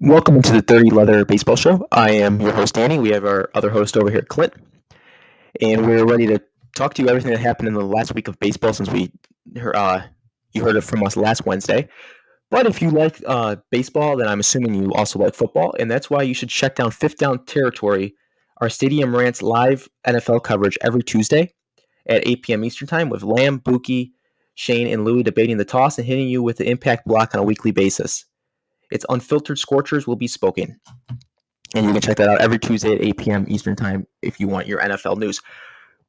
Welcome to the 30 Leather Baseball Show. I am your host, Danny. We have our other host over here, Clint, and we're ready to talk to you everything that happened in the last week of baseball since you heard it from us last Wednesday. But if you like baseball, then I'm assuming you also like football, and that's why you should check down Fifth Down Territory, our StadiumRant live NFL coverage every Tuesday at 8 p.m. Eastern Time with Lamb, Buki, Shane, and Louie debating the toss and hitting you with the impact block on a weekly basis. Its unfiltered scorchers will be spoken. And you can check that out every Tuesday at 8 p.m. Eastern Time if you want your NFL news.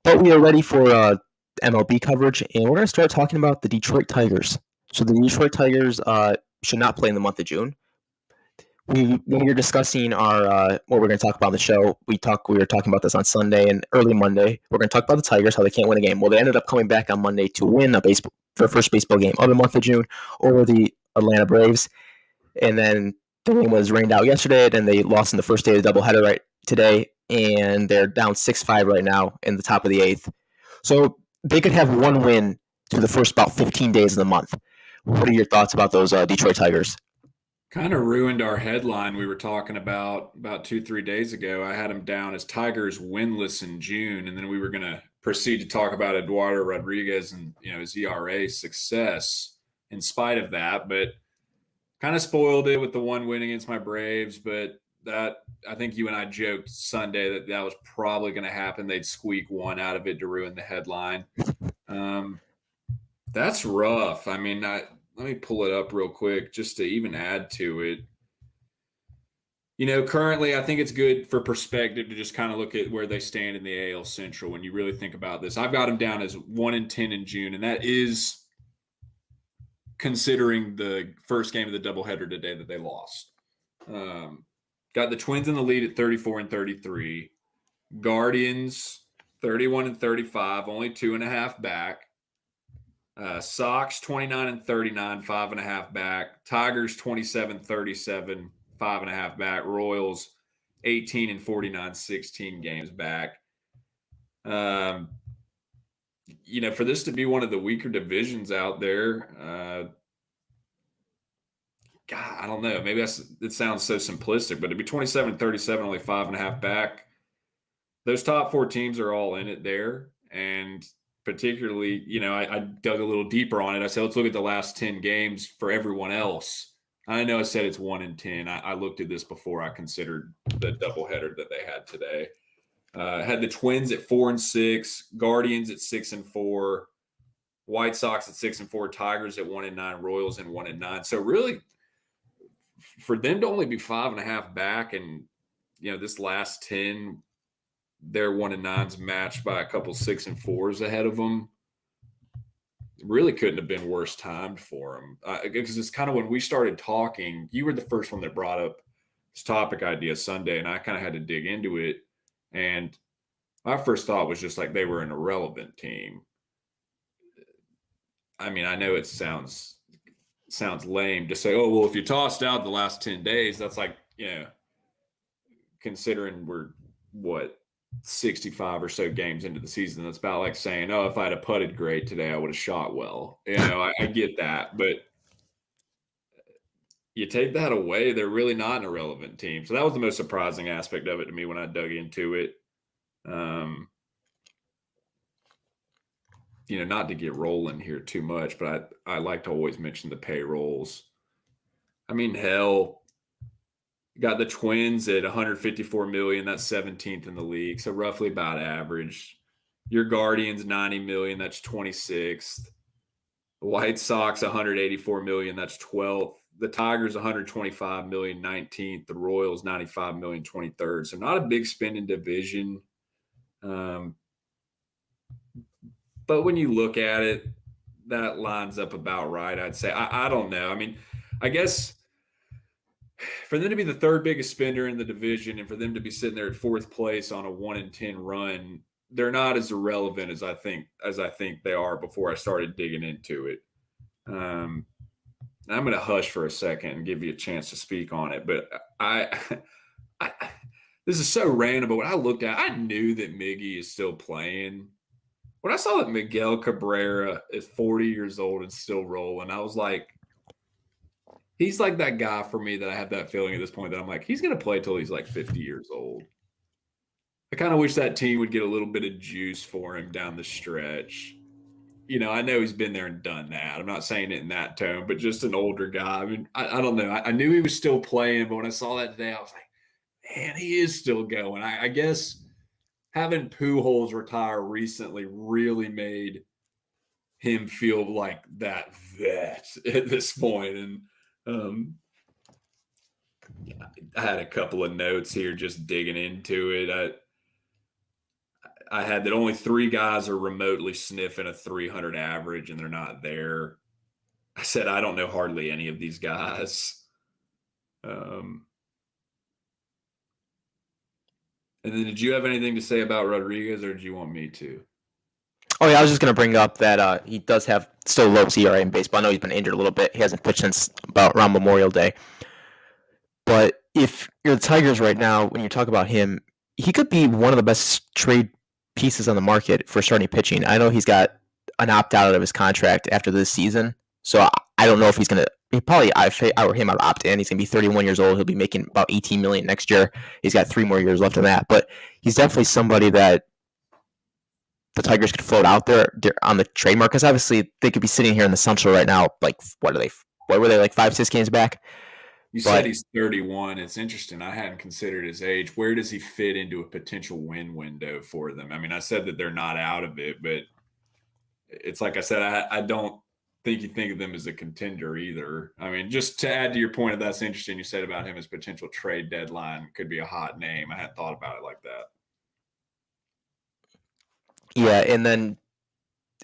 But we are ready for MLB coverage, and we're going to start talking about the Detroit Tigers. So the Detroit Tigers should not play in the month of June. When we were discussing our what we're going to talk about on the show, we were talking about this on Sunday and early Monday. We're going to talk about the Tigers, how they can't win a game. Well, they ended up coming back on Monday to win their first baseball game of the month of June over the Atlanta Braves. And then the game was rained out yesterday. Then they lost in the first day of the doubleheader right today, and they're down 6-5 right now in the top of the eighth. So they could have one win through the first about 15 days of the month. What are your thoughts about those Detroit Tigers? Kind of ruined our headline we were talking about 2-3 days ago. I had them down as Tigers winless in June, and then we were going to proceed to talk about Eduardo Rodriguez and his ERA success in spite of that, but kind of spoiled it with the one win against my Braves. But that, I think you and I joked Sunday that was probably going to happen. They'd squeak one out of it to ruin the headline. That's rough. I mean, let me pull it up real quick just to even add to it. Currently, I think it's good for perspective to just kind of look at where they stand in the AL Central when you really think about this. I've got them down as 1-10 in June, and that is considering the first game of the doubleheader today that they lost. Got the Twins in the lead at 34-33. Guardians 31-35, only 2.5 back. Sox 29-39, 5.5 back. Tigers 27-37, 5.5 back. Royals 18-49, 16 games back. For this to be one of the weaker divisions out there, God, I don't know. Maybe it sounds so simplistic, but to be 27-37, only 5.5 back, those top four teams are all in it there. And particularly, I dug a little deeper on it. I said, let's look at the last 10 games for everyone else. I know I said it's 1-10. I looked at this before I considered the doubleheader that they had today. Had the Twins at 4-6, Guardians at 6-4, White Sox at 6-4, Tigers at 1-9, Royals at 1-9. So really, for them to only be 5.5 back, and this last 10, their 1-9s matched by a couple 6-4s ahead of them, really couldn't have been worse timed for them. Because it's kind of when we started talking, you were the first one that brought up this topic idea Sunday, and I kind of had to dig into it. And my first thought was just like they were an irrelevant team. I mean, I know it sounds lame to say, oh, well, if you tossed out the last 10 days, that's like, considering we're, 65 or so games into the season, that's about like saying, oh, if I'd have putted great today, I would have shot well. I get that. But you take that away, they're really not an irrelevant team. So that was the most surprising aspect of it to me when I dug into it. Not to get rolling here too much, but I like to always mention the payrolls. I mean, hell, you got the Twins at $154 million. That's 17th in the league, so roughly about average. Your Guardians, $90 million. That's 26th. The White Sox, $184 million. That's 12th. The Tigers, $125 million, 19th. The Royals, $95 million, 23rd. So not a big spending division. But when you look at it, that lines up about right, I'd say. I don't know. I mean, I guess for them to be the third biggest spender in the division and for them to be sitting there at fourth place on a 1-10 run, they're not as irrelevant as I think they are before I started digging into it. I'm going to hush for a second and give you a chance to speak on it. But this is so random, but when I looked at it, I knew that Miggy is still playing. When I saw that Miguel Cabrera is 40 years old and still rolling, I was like, He's like that guy for me that I have that feeling at this point that I'm like, he's going to play till he's like 50 years old. I kind of wish that team would get a little bit of juice for him down the stretch. I know he's been there and done that. I'm not saying it in that tone, but just an older guy. I mean, I don't know. I knew he was still playing, but when I saw that today, I was like, man, he is still going. I guess having Pujols retire recently really made him feel like that vet at this point. And I had a couple of notes here just digging into it. I had that only 3 guys are remotely sniffing a 300 average, and they're not there. I said I don't know hardly any of these guys. And then did you have anything to say about Rodriguez, or did you want me to? Oh, yeah, I was just going to bring up that he does have still low ERA in baseball. I know he's been injured a little bit. He hasn't pitched since about around Memorial Day. But if you're the Tigers right now, when you talk about him, he could be one of the best trade pieces on the market for starting pitching. I know he's got an opt-out of his contract after this season, so I don't know if he's going to – if I were him, I'd opt in. He's going to be 31 years old. He'll be making about $18 million next year. He's got 3 more years left on that. But he's definitely somebody that the Tigers could float out there on the trade market, because obviously they could be sitting here in the Central right now. Like, what were they, like 5-6 games back? You said he's 31. It's interesting. I hadn't considered his age. Where does he fit into a potential win window for them? I mean, I said that they're not out of it, but it's like I said, I don't think you think of them as a contender either. I mean, just to add to your point, that's interesting. You said about him as potential trade deadline could be a hot name. I hadn't thought about it like that. Yeah, and then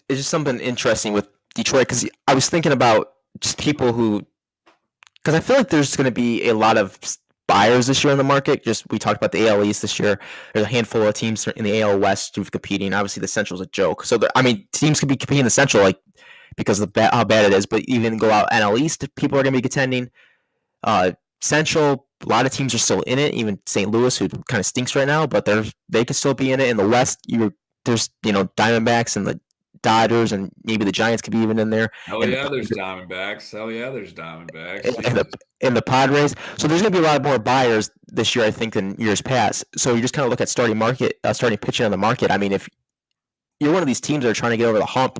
it's just something interesting with Detroit, because I was thinking about just people who, because I feel like there's going to be a lot of buyers this year in the market. Just we talked about the AL East this year. There's a handful of teams in the AL West who's competing. Obviously, the Central's a joke. So teams could be competing in the Central like because of how bad it is. But even go out NL East, people are going to be contending. Central, a lot of teams are still in it. Even St. Louis, who kind of stinks right now, but they could still be in it. In the West, there's Diamondbacks and the Dodgers, and maybe the Giants could be even in there. Hell yeah, there's Diamondbacks. And the Padres. So there's going to be a lot more buyers this year, I think, than years past. So you just kind of look at starting pitching on the market. I mean, if you're one of these teams that are trying to get over the hump,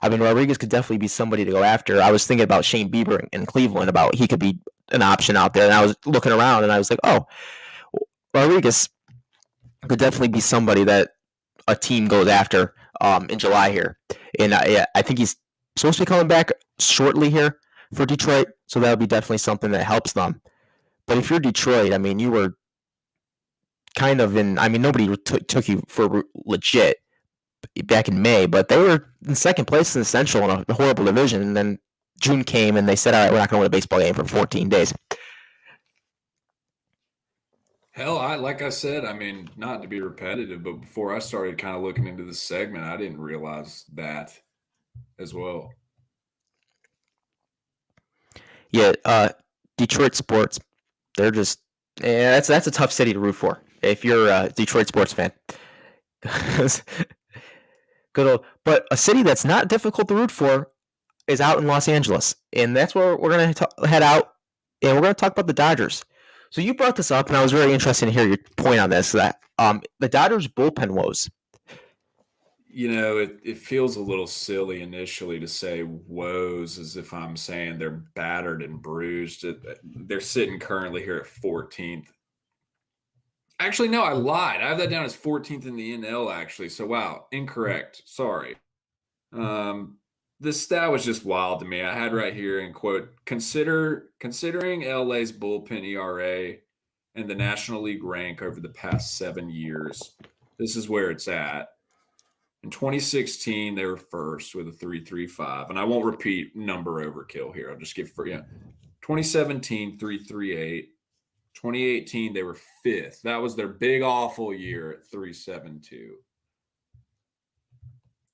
I mean, Rodriguez could definitely be somebody to go after. I was thinking about Shane Bieber in Cleveland, about he could be an option out there. And I was looking around, and I was like, oh, Rodriguez could definitely be somebody that a team goes after in July here. And I think he's supposed to be coming back shortly here for Detroit, so that would be definitely something that helps them. But if you're Detroit, I mean, you were kind of nobody took you for legit back in May, but they were in second place in the Central in a horrible division, and then June came and they said, all right, we're not going to win a baseball game for 14 days. Hell, like I said, I mean, not to be repetitive, but before I started kind of looking into this segment, I didn't realize that as well. Yeah, Detroit sports, they're just that's a tough city to root for if you're a Detroit sports fan. But a city that's not difficult to root for is out in Los Angeles, and that's where we're going to head out, and we're going to talk about the Dodgers. So you brought this up, and I was very interested to hear your point on this, that the Dodgers bullpen woes. It feels a little silly initially to say woes as if I'm saying they're battered and bruised. They're sitting currently here at 14th. Actually, no, I lied. I have that down as 14th in the NL, actually. So, wow, incorrect. Sorry. This stat was just wild to me. I had right here in quote, considering LA's bullpen ERA and the National League rank over the past 7 years, this is where it's at. In 2016, they were first with a 3.35, and I won't repeat number overkill here. I'll just give for 2017, 3.38. 2018, they were fifth. That was their big awful year at 3.72.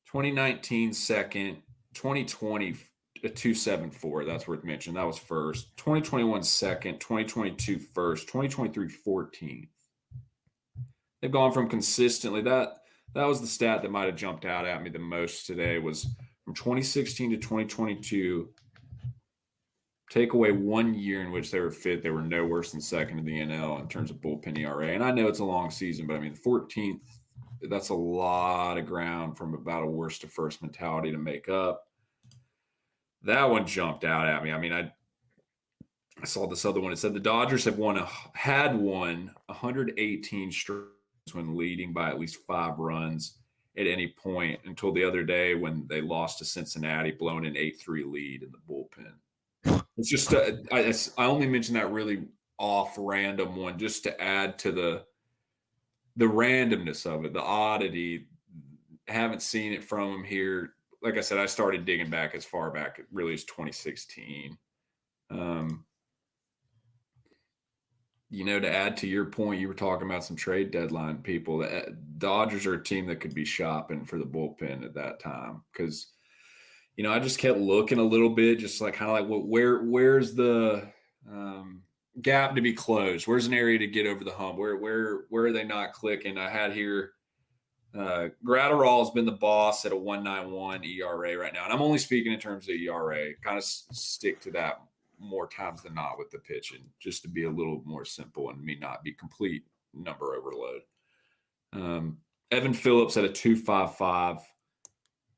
2019, second. 2020, a 2.74. That's worth mentioning. That was first. 2021, second. 2022, first. 2023, 14th. They've gone from consistently that was the stat that might have jumped out at me the most today, was from 2016 to 2022. take away 1 year in which they were fit, they were no worse than second in the NL in terms of bullpen ERA. And I know it's a long season, but I mean, 14th, that's a lot of ground from about a worst to first mentality to make up. That one jumped out at me. I mean, I saw this other one. It said the Dodgers had won 118 straight when leading by at least 5 runs at any point until the other day when they lost to Cincinnati, blowing an 8-3 lead in the bullpen. It's just I only mentioned that really off random one just to add to the randomness of it, the oddity. Haven't seen it from them here. Like I said, I started digging back as far back really as 2016. To add to your point, you were talking about some trade deadline people. The Dodgers are a team that could be shopping for the bullpen at that time because, I just kept looking a little bit, just like kind of like where's the gap to be closed? Where's an area to get over the hump? Where are they not clicking? I had here Gratterall has been the boss at a 1.91 ERA right now, and I'm only speaking in terms of ERA. Kind of stick to that more times than not with the pitching, just to be a little more simple and me not be complete number overload. Evan Phillips at a 2.55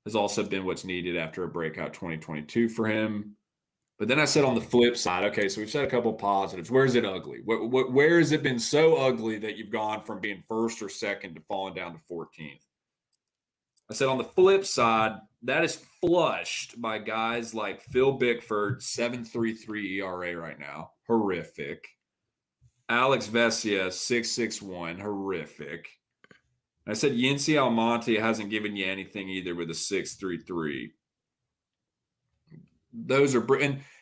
has also been what's needed after a breakout 2022 for him. But then I said on the flip side, okay, so we've said a couple of positives. Where is it ugly? Where has it been so ugly that you've gone from being first or second to falling down to 14th? I said on the flip side, that is flushed by guys like Phil Bickford, 7.33 ERA right now. Horrific. Alex Vesia, 6.61. Horrific. I said Yency Almonte hasn't given you anything either with a 6.33. Those are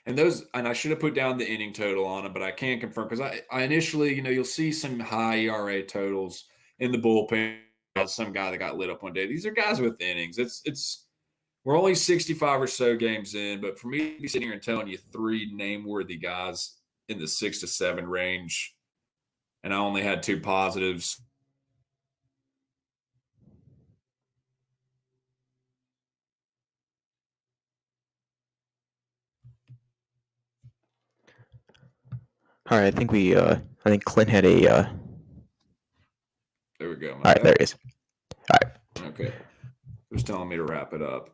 and I should have put down the inning total on them, but I can't confirm because I initially, you'll see some high ERA totals in the bullpen. Some guy that got lit up one day. These are guys with innings. We're only 65 or so games in, but for me to be sitting here and telling you 3 name-worthy guys in the 6 to 7 range, and I only had 2 positives. All right, I think Clint had a. There we go. All right, there he is. All right. Okay. It was telling me to wrap it up.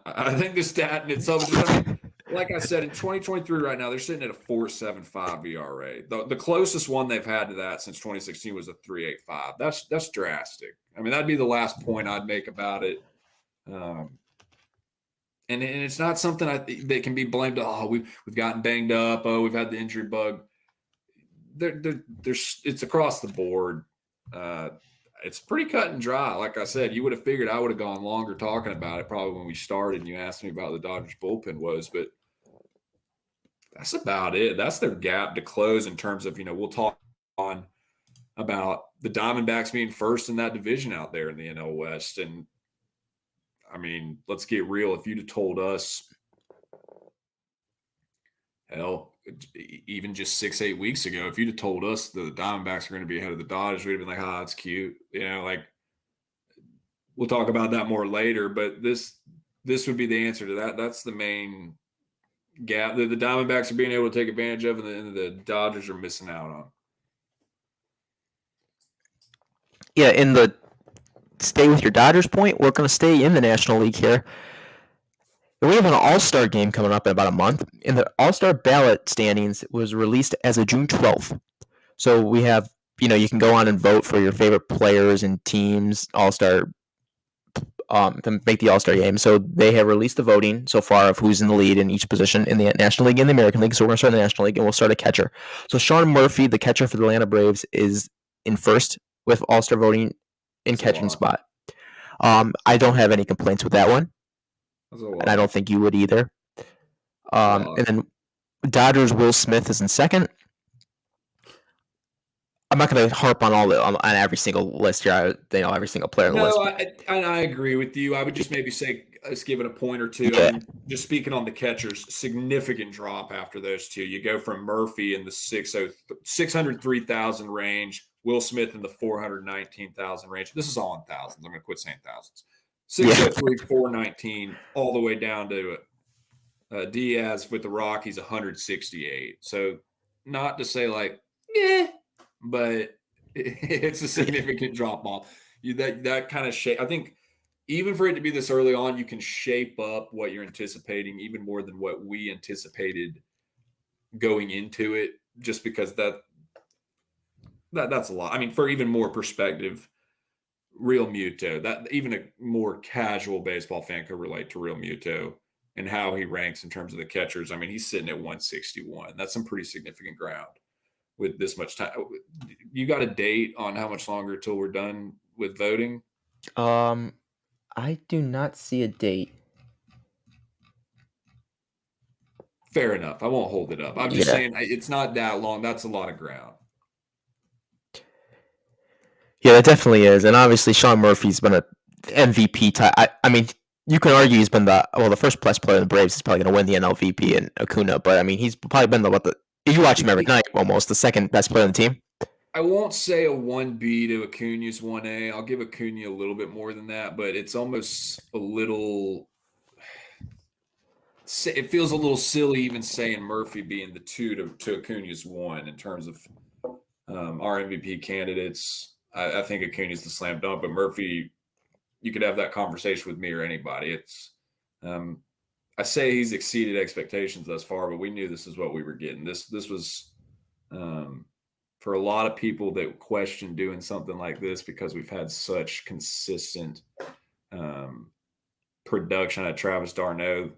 I think the stat in itself is just, like I said, in 2023 right now, they're sitting at a 4.75 ERA. The closest one they've had to that since 2016 was a 3.85. That's drastic. I mean, that'd be the last point I'd make about it. And it's not something that can be blamed. Oh, we've gotten banged up. Oh, we've had the injury bug. It's across the board. It's pretty cut and dry. Like I said, you would have figured I would have gone longer talking about it probably when we started and you asked me about the Dodgers bullpen woes, but that's about it. That's their gap to close in terms of, we'll talk on about the Diamondbacks being first in that division out there in the NL West. And I mean, let's get real. If you'd have told us, hell, even just 6-8 weeks ago, if you'd have told us the Diamondbacks are going to be ahead of the Dodgers, we'd have been like, that's cute. We'll talk about that more later, but this would be the answer to that. That's the main gap that the Diamondbacks are being able to take advantage of and the Dodgers are missing out on. Yeah, in the stay with your Dodgers point, we're going to stay in the National League here. We have an All-Star game coming up in about a month, and the All-Star ballot standings was released as of June 12th. So we have, you can go on and vote for your favorite players and teams, All-Star, to make the All-Star game. So they have released the voting so far of who's in the lead in each position in the National League and the American League. So we're going to start in the National League, and we'll start a catcher. So Sean Murphy, the catcher for the Atlanta Braves, is in first with All-Star voting in catching spot. I don't have any complaints with that one. And I don't think you would either. And then Dodgers Will Smith is in second. I'm not going to harp on on every single list here. Every single player on the list. I agree with you. I would just maybe say let's give it a point or two. Yeah. I mean, just speaking on the catchers, significant drop after those two. You go from Murphy in the 603,000 range, Will Smith in the 419,000 range. This is all in thousands. I'm going to quit saying thousands. 603, 419, all the way down to Diaz with the Rockies 168. So not to say like, yeah, but it's a significant drop off. That kind of shape. I think even for it to be this early on, you can shape up what you're anticipating even more than what we anticipated going into it, just because that's a lot. I mean, for even more perspective, Real Muto, that even a more casual baseball fan could relate to Real Muto and how he ranks in terms of the catchers. I mean, he's sitting at 161. That's some pretty significant ground with this much time. You got a date on how much longer till we're done with voting? I do not see a date. Fair enough. I won't hold it up. I'm just Yeah. saying it's not that long. That's a lot of ground. Yeah, that definitely is. And obviously, Sean Murphy's been a MVP type. I mean, you can argue he's been the first plus player in the Braves is probably going to win the NL VP and Acuna. But I mean, he's probably been you watch him every night almost, the second best player on the team. I won't say a 1B to Acuna's 1A. I'll give Acuna a little bit more than that, but it's almost a little. It feels a little silly even saying Murphy being the 2 to Acuna's 1 in terms of our MVP candidates. I think Acuna's the slam dunk, but Murphy, you could have that conversation with me or anybody. It's I say he's exceeded expectations thus far, but we knew this is what we were getting. This was for a lot of people that question doing something like this, because we've had such consistent production at Travis d'Arnaud.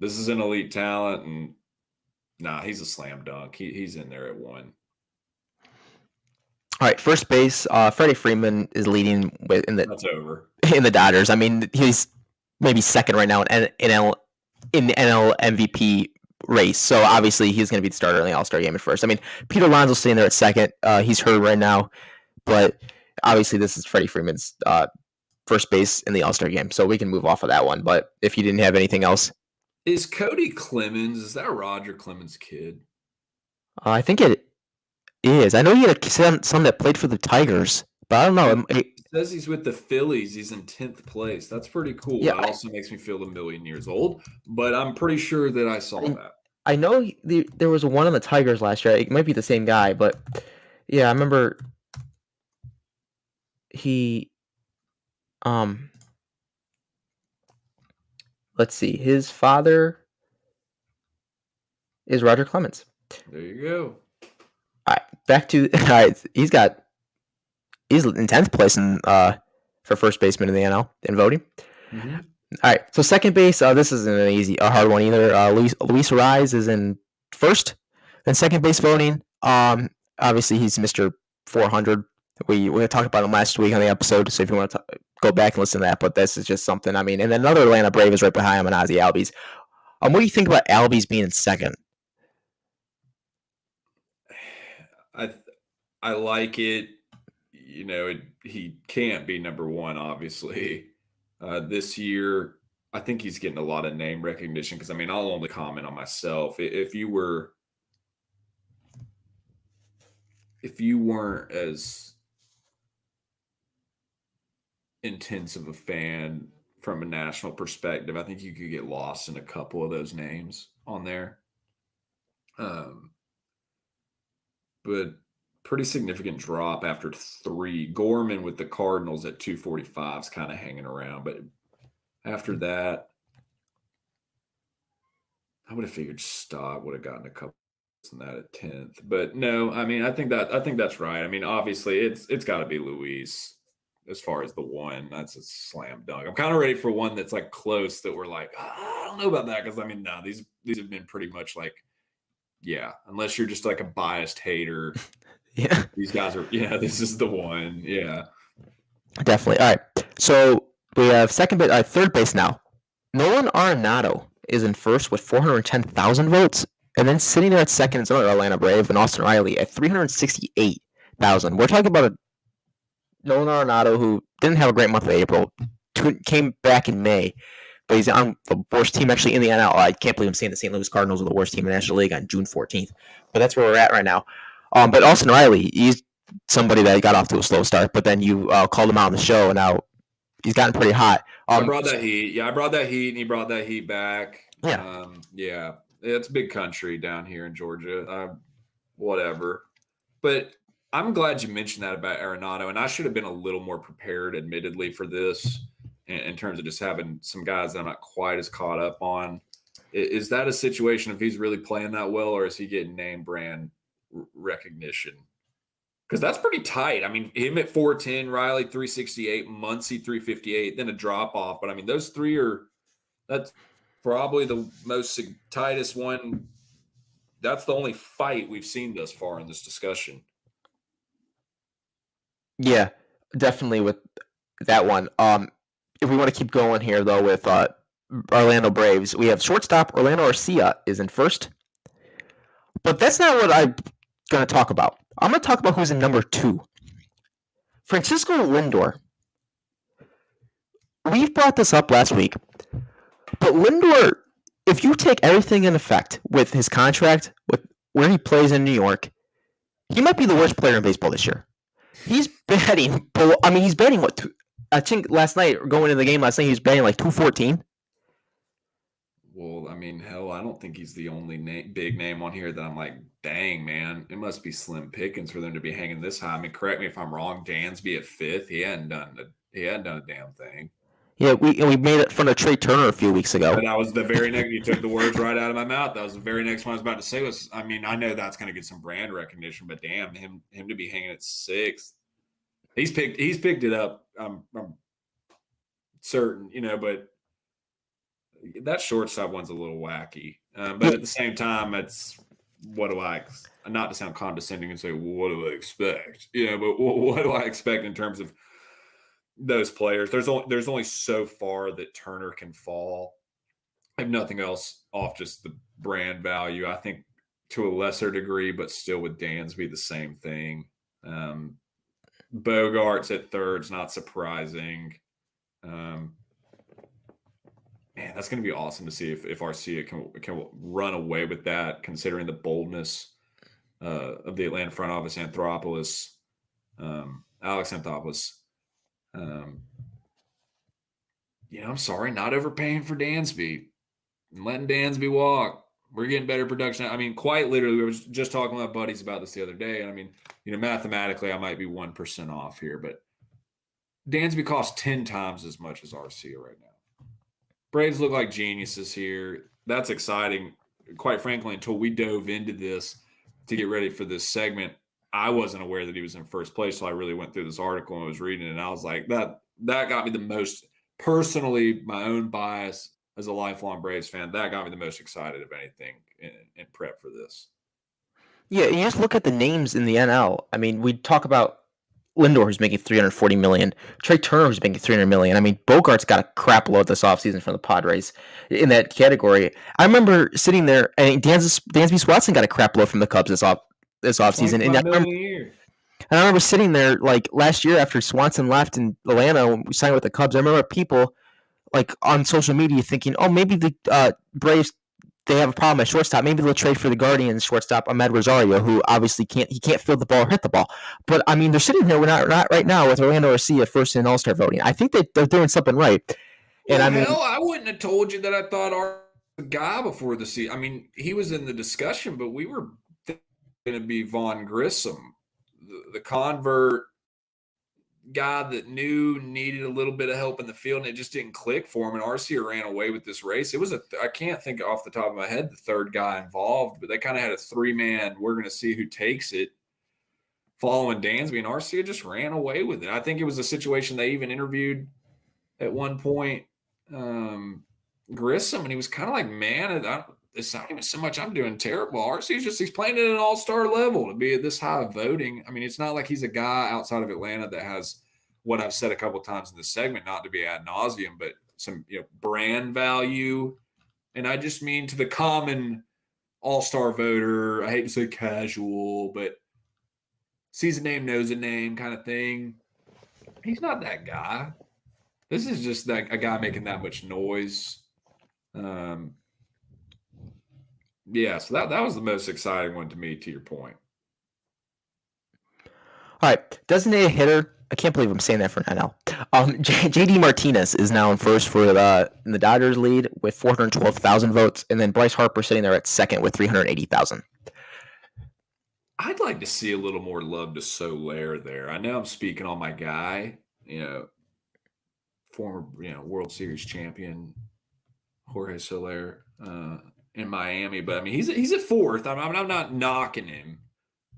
This is an elite talent, and he's a slam dunk. He's in there at 1. All right, first base. Freddie Freeman is leading That's over in the Dodgers. I mean, he's maybe second right now in the NL MVP race. So obviously he's going to be the starter in the All-Star game at first. I mean, Pete Alonso's sitting there at second. He's hurt right now, but obviously this is Freddie Freeman's first base in the All-Star game. So we can move off of that one. But if you didn't have anything else, is Cody Clemens? Is that Roger Clemens' kid? I think it is. I know he had some that played for the Tigers, but I don't know. It says he's with the Phillies. He's in 10th place. That's pretty cool. Yeah, that also makes me feel a million years old, but I'm pretty sure that I saw that. I know there was one on the Tigers last year. It might be the same guy, but yeah, I remember he let's see. His father is Roger Clemens. There you go. All right, back to he's in 10th place in for first baseman in the NL in voting. Mm-hmm. All right, so second base. This isn't a hard one either. Luis Rise is in first, and second base voting. Obviously he's Mr. 400. We talked about him last week on the episode, so if you want to go back and listen to that, but this is just something. I mean, and another Atlanta Brave is right behind him, and Ozzie Albies. What do you think about Albies being in second? I like it. You know, he can't be number 1, obviously. This year, I think he's getting a lot of name recognition, because, I mean, I'll only comment on myself. If you weren't as intense of a fan from a national perspective, I think you could get lost in a couple of those names on there. But pretty significant drop after 3. Gorman with the Cardinals at 245 is kind of hanging around, but after that, I would have figured Stott would have gotten a couple in that at 10th. But no, I mean, I think that's right. I mean, obviously it's got to be Luis as far as the 1. That's a slam dunk. I'm kind of ready for one that's like close, that we're like, I don't know about that, because I mean, no, these have been pretty much like, yeah, unless you're just like a biased hater. Yeah, these guys are. Yeah, this is the one. Yeah, definitely. All right, so we have third base now. Nolan Arenado is in first with 410,000 votes, and then sitting there at second is another Atlanta Brave and Austin Riley at 368,000. We're talking about a Nolan Arenado who didn't have a great month of April, came back in May, but he's on the worst team actually in the NL. I can't believe I'm saying the St. Louis Cardinals are the worst team in the National League on June 14th, but that's where we're at right now. But Austin Riley, he's somebody that got off to a slow start, but then you called him out on the show, and now he's gotten pretty hot. I brought that heat. Yeah, I brought that heat, and he brought that heat back. Yeah. Yeah, it's big country down here in Georgia. Whatever. But I'm glad you mentioned that about Arenado, and I should have been a little more prepared, admittedly, for this in terms of just having some guys that I'm not quite as caught up on. Is that a situation if he's really playing that well, or is he getting name brand recognition? Because that's pretty tight. I mean, him at 410, Riley 368, Muncy 358, then a drop off. But I mean, those three that's probably the most tightest one. That's the only fight we've seen thus far in this discussion. Yeah, definitely with that one. If we want to keep going here, though, with Orlando Braves, we have shortstop Orlando Arcia is in first. But that's not what I'm going to talk about. I'm going to talk about who's in number 2. Francisco Lindor. We've brought this up last week, but Lindor, if you take everything in effect with his contract, with where he plays in New York, he might be the worst player in baseball this year. He's batting, he's batting what? I think last night, going into the game last night, he was batting like 214. Well, I mean, hell, I don't think he's the only big name on here that I'm like, dang, man, it must be slim pickings for them to be hanging this high. I mean, correct me if I'm wrong. Dansby at 5th, he hadn't done a damn thing. Yeah, we made it fun of Trey Turner a few weeks ago. But that was the very next. You took the words right out of my mouth. That was the very next one I was about to say. I mean, I know that's going to get some brand recognition, but damn, him to be hanging at 6th. He's picked it up. I'm certain, but that shortstop one's a little wacky. But at the same time, it's what do I? Not to sound condescending and say, well, what do I expect? But what do I expect in terms of those players? There's only so far that Turner can fall. I have nothing else off just the brand value. I think to a lesser degree, but still with Dansby the same thing. Bogart's at 3rd's not surprising. Man, that's going to be awesome to see if Arcia can run away with that, considering the boldness of the Atlanta front office, Alex Anthopoulos. I'm sorry, not overpaying for Dansby and letting Dansby walk. We're getting better production. I mean, quite literally, we were just talking with my buddies about this the other day. And I mean, mathematically, I might be 1% off here, but Dansby costs 10 times as much as Arcia right now. Braves look like geniuses here. That's exciting. Quite frankly, until we dove into this to get ready for this segment, I wasn't aware that he was in first place. So I really went through this article and was reading it. And I was like, that got me the most, personally, my own bias as a lifelong Braves fan, that got me the most excited of anything in prep for this. Yeah, you just look at the names in the NL. I mean, we talk about Lindor, who's making $340 million. Trey Turner, who's making $300 million. I mean, Bogart's got a crap load this offseason from the Padres in that category. I remember sitting there, and Dansby Swanson got a crap load from the Cubs this offseason. And I remember sitting there like last year after Swanson left in Atlanta when we signed with the Cubs. I remember people like on social media thinking, oh, maybe the Braves, they have a problem at shortstop. Maybe they'll trade for the Guardians shortstop Ahmed Rosario, who obviously can't field the ball or hit the ball. But I mean, they're sitting here. We're not right now with Orlando Arcia first in All-Star voting. I think that they're doing something right. And I wouldn't have told you that I thought our guy before the season. I mean, he was in the discussion, but we were going to be Vaughn Grissom, the convert guy that needed a little bit of help in the field, and it just didn't click for him. And Arcia ran away with this race. It was I can't think off the top of my head the third guy involved, but they kind of had a 3-man. We're going to see who takes it. Following Dansby, and Arcia just ran away with it. I think it was a situation they even interviewed at one point Grissom, and he was kind of like, man, it's not even so much I'm doing terrible. Arcia's he's playing at an all-star level to be at this high of voting. I mean, it's not like he's a guy outside of Atlanta that has what I've said a couple of times in this segment, not to be ad nauseum, but some brand value. And I just mean to the common all-star voter, I hate to say casual, but sees a name, knows a name kind of thing. He's not that guy. This is just a guy making that much noise. Yeah, so that was the most exciting one to me, to your point. All right, designated hitter. I can't believe I'm saying that for an NL. JD Martinez is now in first for the Dodgers lead with 412,000 votes, and then Bryce Harper sitting there at second with 380,000. I'd like to see a little more love to Soler there. I know I'm speaking on my guy, former World Series champion Jorge Soler in Miami, but I mean he's at fourth. I'm not knocking him,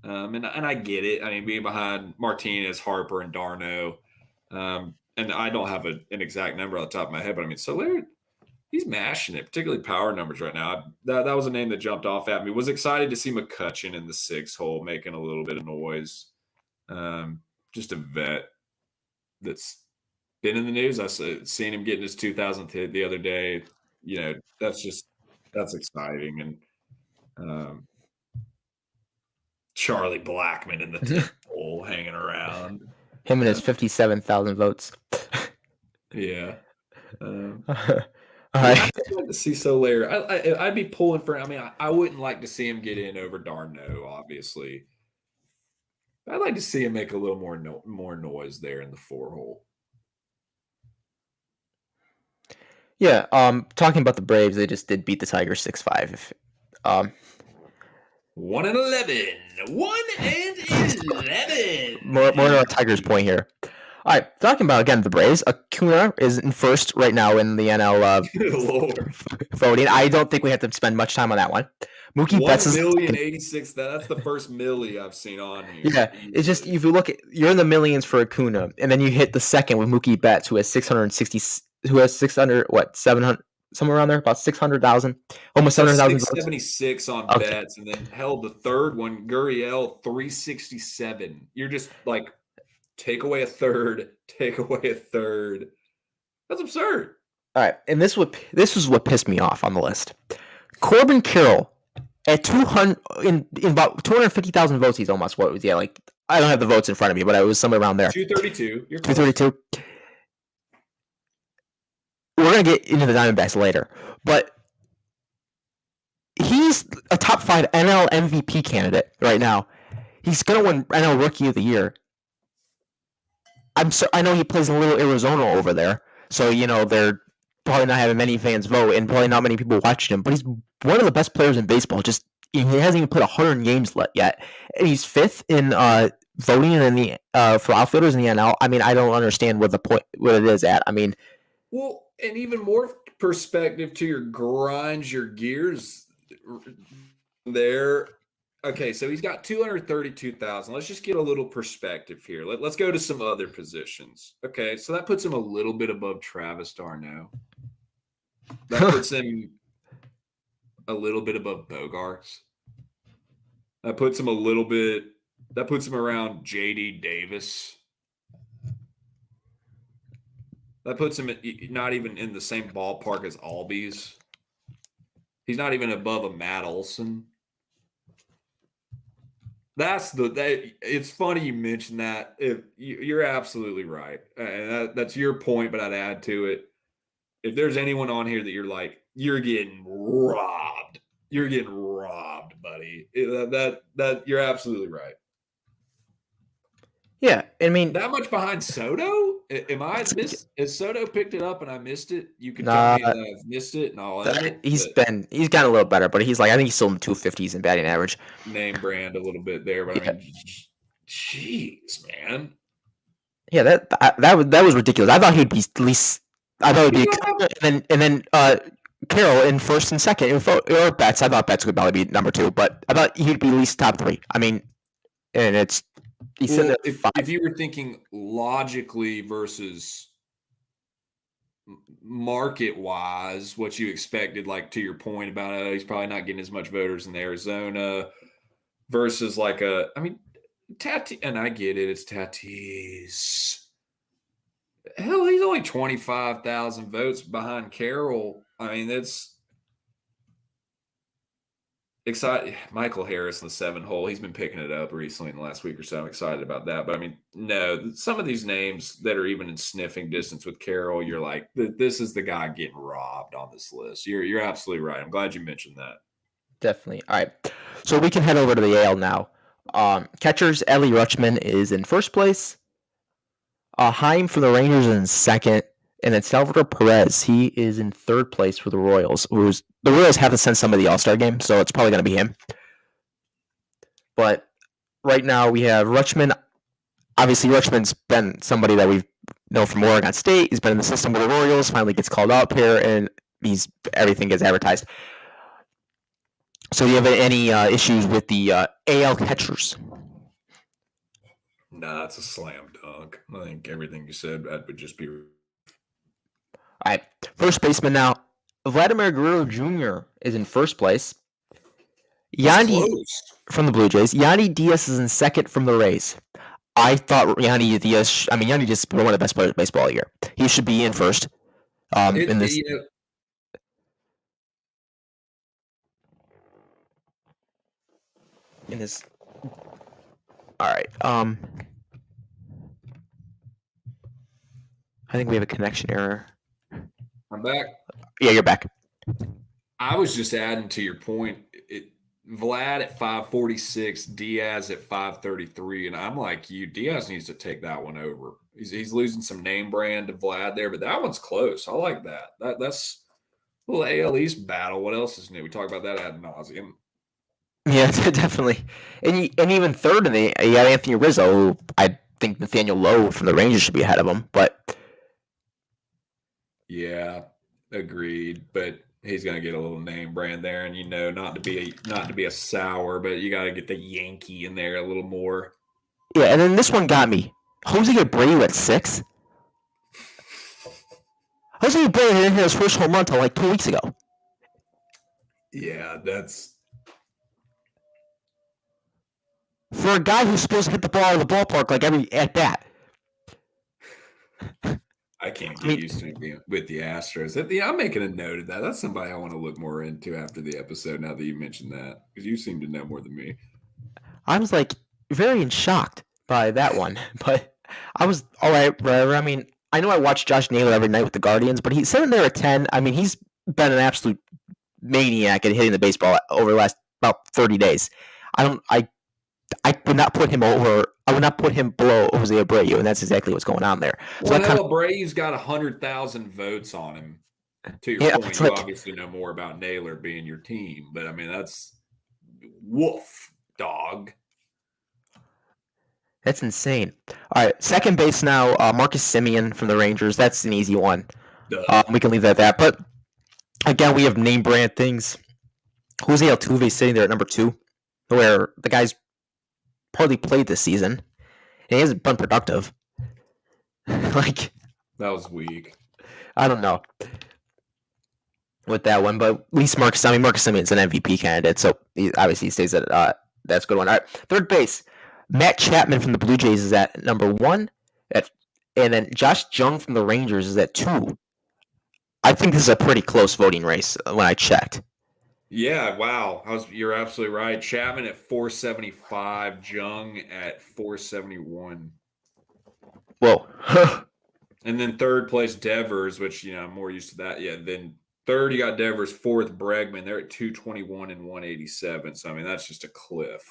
and I get it. I mean being behind Martinez, Harper, and Darno, and I don't have an exact number on the top of my head, but I mean Soler, he's mashing it, particularly power numbers right now. That was a name that jumped off at me. Was excited to see McCutchen in the 6 hole making a little bit of noise. Just a vet that's been in the news. I seen him getting his 2000th hit the other day. That's exciting. And Charlie Blackmon in the 10th hole hanging around. Him and his 57,000 votes. Yeah. All right. I'd like to see Soler. I'd be pulling for. I mean, I wouldn't like to see him get in over Darno, obviously. I'd like to see him make a little more noise there in the 4 hole. Yeah. Talking about the Braves, they just did beat the Tigers 6-5. 1-11. 1-11. More to our Tigers point here. All right, talking about again the Braves. Acuna is in first right now in the NL voting. I don't think we have to spend much time on that one. Mookie Betts is 1,086,000. That's the first milli I've seen on here. Yeah, it's just if you look at you're in the millions for Acuna, and then you hit the second with Mookie Betts, who has 660, who has 600, 700, somewhere around there, about 600,000, almost 700,000. 676 on Betts, and then held the third one, Gurriel 367. You're just like. Take away a third. That's absurd. All right, and this is what pissed me off on the list. Corbin Carroll at 200 in about 250,000 votes. He's almost what was like I don't have the votes in front of me, but it was somewhere around there. 232. 232. We're gonna get into the Diamondbacks later, but he's a top 5 NL MVP candidate right now. He's gonna win NL Rookie of the Year. I know he plays in Little Arizona over there, so they're probably not having many fans vote, and probably not many people watching him. But he's one of the best players in baseball. Just he hasn't even played 100 games yet, and he's 5th in voting in the for outfielders in the NL. I mean, I don't understand what it is at. I mean, well, and even more perspective to your grind your gears there. Okay, so he's got 232,000. Let's just get a little perspective here. Let's go to some other positions. Okay, so that puts him a little bit above Travis d'Arnaud. That puts him a little bit above Bogarts. That puts him around J.D. Davis. That puts him not even in the same ballpark as Albies. He's not even above a Matt Olson. It's funny you mentioned that. You're absolutely right, and that's your point. But I'd add to it: if there's anyone on here that you're like, you're getting robbed, buddy. That you're absolutely right. Yeah, I mean that much behind Soto. Has Soto picked it up and I missed it? You can tell me that I've missed it and I'll edit it. He's gotten a little better, but I think he's still in the 250s in batting average. Name brand a little bit there, but I mean, jeez, man. Yeah, that was ridiculous. I thought he'd be at least. I thought he'd be, and then Carroll in first and second, or Betts. I thought Betts would probably be number 2, but I thought he'd be at least top 3. I mean, and it's. Well, if you were thinking logically versus market-wise, what you expected, like to your point about he's probably not getting as much voters in Arizona versus Tatis, and I get it, it's Tatis. Hell, he's only 25,000 votes behind Carroll. I mean, that's excited. Michael Harris in the 7 hole. He's been picking it up recently in the last week or so. I'm excited about that. But I mean, no, some of these names that are even in sniffing distance with Carroll, you're like, this is the guy getting robbed on this list. You're absolutely right. I'm glad you mentioned that. Definitely. All right. So we can head over to the AL now. Catchers, Ellie Rutschman is in first place. Haim from the Rangers is in second, and then Salvador Perez, he is in third place for the Royals. The Royals have to send somebody to the All-Star game, so it's probably going to be him. But right now we have Rutschman. Obviously, Rutschman's been somebody that we know from Oregon State. He's been in the system with the Royals, finally gets called up here, and everything gets advertised. So do you have any issues with the AL catchers? Nah, it's a slam dunk. I think everything you said that would just be. All right, first baseman now. Vladimir Guerrero Jr. is in first place. Yandy from the Blue Jays. Yandy Diaz is in second from the Rays. I thought Yandy Diaz. Yandy Diaz is one of the best players in baseball all year. He should be in first. In this. In this. All right. I think we have a connection error. I'm back. Yeah, you're back. I was just adding to your point. Vlad at 546, Diaz at 533, and I'm like you. Diaz needs to take that one over. He's losing some name brand to Vlad there, but that one's close. I like that. That's a little AL East battle. What else is new? We talk about that ad nauseum. Yeah, definitely. And even third in you got Anthony Rizzo, who I think Nathaniel Lowe from the Rangers should be ahead of him, but yeah, agreed. But he's gonna get a little name brand there, and not to be a sour, but you got to get the Yankee in there a little more. Yeah, and then this one got me. Jose Abreu at 6. Jose Abreu didn't hit his first home run until like 2 weeks ago. Yeah, that's for a guy who's supposed to hit the ball out of the ballpark like every at bat. I can't get used to being with the Astros. I'm making a note of that. That's somebody I want to look more into after the episode. Now that you mentioned that, because you seem to know more than me. I was like very shocked by that one, but I was all right. Whatever. I know I watch Josh Naylor every night with the Guardians, but he's sitting there at 10. He's been an absolute maniac at hitting the baseball over the last about 30 days. I would not put him over. I would not put him below Jose Abreu, and that's exactly what's going on there. Well, Abreu's got 100,000 votes on him. To your point, you obviously know more about Naylor being your team, but that's woof, dog. That's insane. All right, second base now, Marcus Semien from the Rangers. That's an easy one. We can leave that at that. But again, we have name brand things. Jose Altuve sitting there at number 2, where the guy's hardly played this season, and he hasn't been productive. That was weak. I don't know with that one, but at least Marcus Semien's an MVP candidate, so obviously he stays at that's a good one. All right, third base, Matt Chapman from the Blue Jays is at number 1, and then Josh Jung from the Rangers is at 2. I think this is a pretty close voting race when I checked. Yeah, wow. You're absolutely right. Chapman at 475, Jung at 471. Whoa. And then third place, Devers, which, I'm more used to that. Yeah, then third, you got Devers. Fourth, Bregman. They're at 221 and 187. So, that's just a cliff.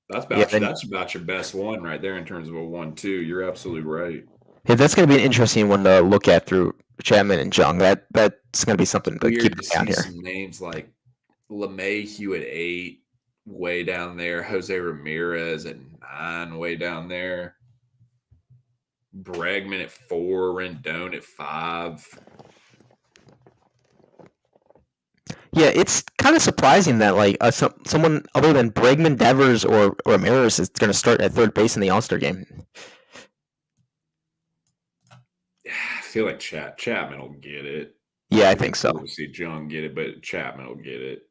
That's about your best one right there in terms of a 1-2. You're absolutely right. Yeah, that's going to be an interesting one to look at through Chapman and Jung. That's going to be something to keep down here. Some names like LeMahieu at 8, way down there. Jose Ramirez at 9, way down there. Bregman at 4, Rendon at 5. Yeah, it's kind of surprising that someone other than Bregman, Devers, or Ramirez is going to start at third base in the All-Star game. I feel like Chapman will get it. Yeah, I think so. We'll see Jung get it, but Chapman will get it.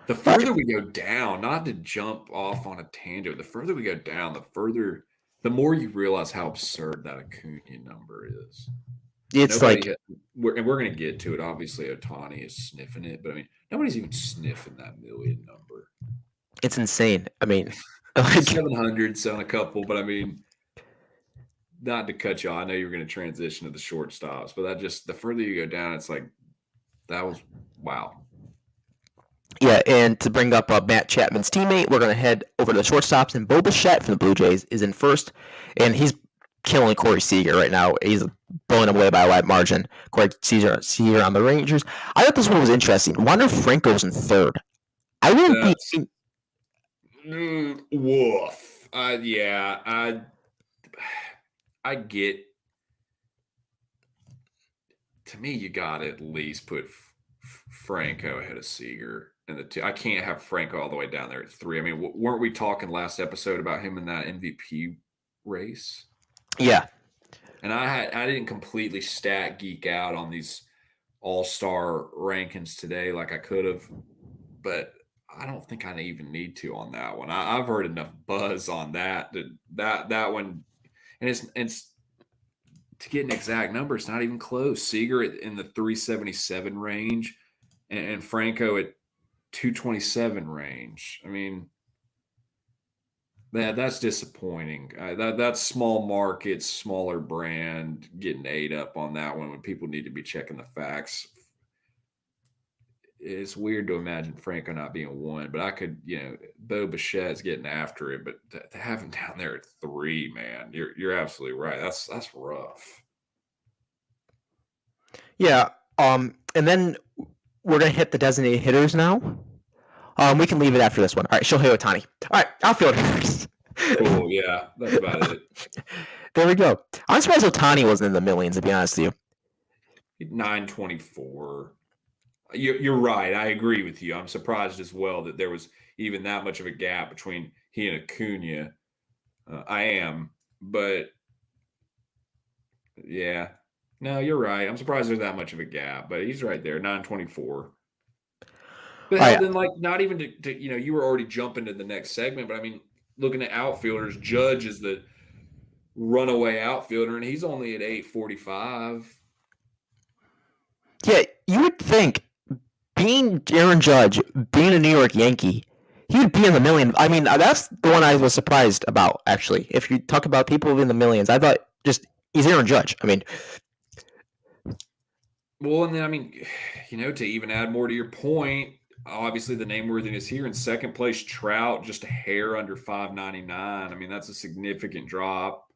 The further we go down, not to jump off on a tangent, the further we go down, the more you realize how absurd that Acuna number is. It's and we're going to get to it. Obviously, Ohtani is sniffing it, but nobody's even sniffing that million number. It's insane. 700's on a couple, but not to cut you off. I know you're going to transition to the shortstops, but the further you go down, it's like that was wow. Yeah, and to bring up Matt Chapman's teammate, we're going to head over to the shortstops, and Bo Bichette from the Blue Jays is in first, and he's killing Corey Seager right now. He's blowing him away by a wide margin. Corey Seager on the Rangers. I thought this one was interesting. Wander Franco's in third. I wouldn't be. Woof. Yeah, I get. To me, you got to at least put Franco ahead of Seager in the two. I can't have Franco all the way down there at 3. I mean, weren't we talking last episode about him in that MVP race? Yeah. And I didn't completely stat geek out on these all-star rankings today like I could have, but I don't think I even need to on that one. I've heard enough buzz on that one, and it's to get an exact number, it's not even close. Seager in the 377 range, and Franco at 227 range. I mean, that's disappointing. That's small market, smaller brand getting ate up on that one when people need to be checking the facts. It's weird to imagine Franco not being 1, but I could, Bo Bichette's getting after it, but to have him down there at 3, man, you're absolutely right. That's rough. Yeah. And then we're gonna hit the designated hitters now. We can leave it after this one. All right, Shohei Ohtani. All right, outfielders. Cool. Yeah, that's about it. There we go. I'm surprised Ohtani wasn't in the millions, to be honest with you. 924. You're right. I agree with you. I'm surprised as well that there was even that much of a gap between he and Acuna. I am, but yeah. No, you're right. I'm surprised there's that much of a gap, but he's right there, 924. But hell, then, like, not even to you were already jumping to the next segment, but I mean, looking at outfielders, Judge is the runaway outfielder, and he's only at 845. Yeah, you would think, being Aaron Judge, being a New York Yankee, he would be in the million. I mean, that's the one I was surprised about, actually. If you talk about people in the millions, I thought just he's Aaron Judge. I mean, well, and then, I mean, to even add more to your point, obviously the name worthiness here in second place, Trout, just a hair under 599. I mean, that's a significant drop.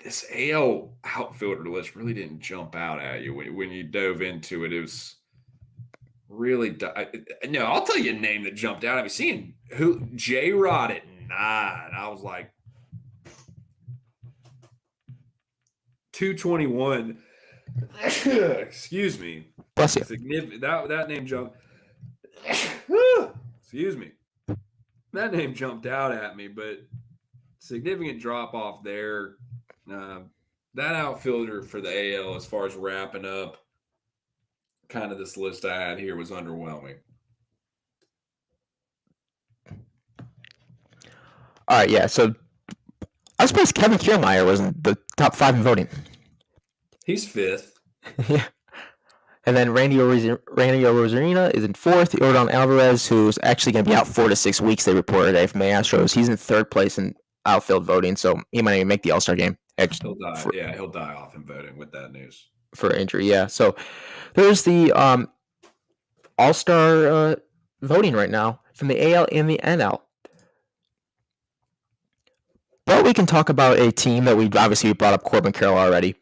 This AL outfielder list really didn't jump out at you when you dove into it. It was really no. I'll tell you a name that jumped out at me. Seeing J-Rod at 9, I was like 221. Excuse me. Bless you. Significant that name jumped. Excuse me. That name jumped out at me, but significant drop off there. That outfielder for the AL, as far as wrapping up kind of this list I had here, was underwhelming. All right, yeah. So I suppose Kevin Kiermaier was in the top 5 in voting. He's 5th. Yeah. And then Randy Rosarina is in 4th. Yordan Alvarez, who's actually going to be out 4 to 6 weeks, they reported today from the Astros. He's in 3rd place in outfield voting, so he might even make the All-Star game. He'll die. He'll die off in voting with that news. For injury, yeah. So there's the All-Star voting right now from the AL and the NL. But we can talk about a team that we brought up Corbin Carroll already.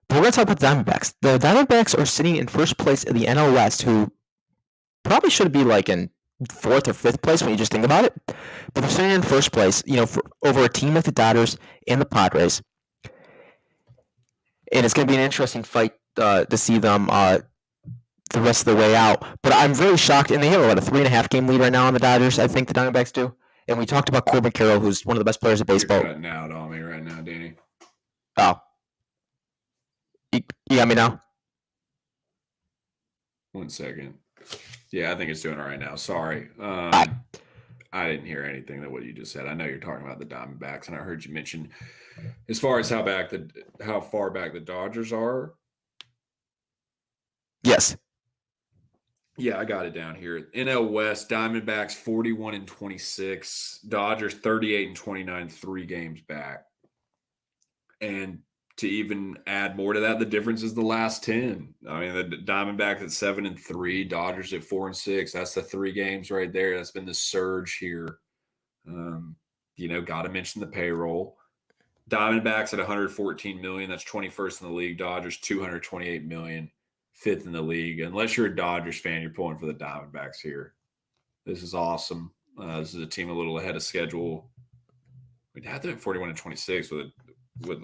But we're going to talk about the Diamondbacks. The Diamondbacks are sitting in first place in the NL West, who probably should be like in 4th or 5th place when you just think about it. But they're sitting in first place, for over a team like the Dodgers and the Padres. And it's going to be an interesting fight to see them the rest of the way out. But I'm very shocked. And they have a 3.5 game lead right now on the Dodgers, I think the Diamondbacks do. And we talked about Corbin Carroll, who's one of the best players of baseball. You're cutting out on me right now, Danny. Oh. You got me now? 1 second. Yeah, I think it's doing it right now. Sorry. I didn't hear anything that what you just said. I know you're talking about the Diamondbacks, and I heard you mention as far as how far back the Dodgers are. Yes. Yeah, I got it down here. NL West, Diamondbacks 41-26, Dodgers 38-29, 3 games back. And to even add more to that, the difference is the last 10. I mean, the Diamondbacks at 7-3, Dodgers at 4-6. That's the 3 games right there. That's been the surge here. Got to mention the payroll. Diamondbacks at 114 million. That's 21st in the league. Dodgers 228 million, 5th in the league. Unless you're a Dodgers fan, you're pulling for the Diamondbacks here. This is awesome. This is a team a little ahead of schedule. We'd have them at 41-26 with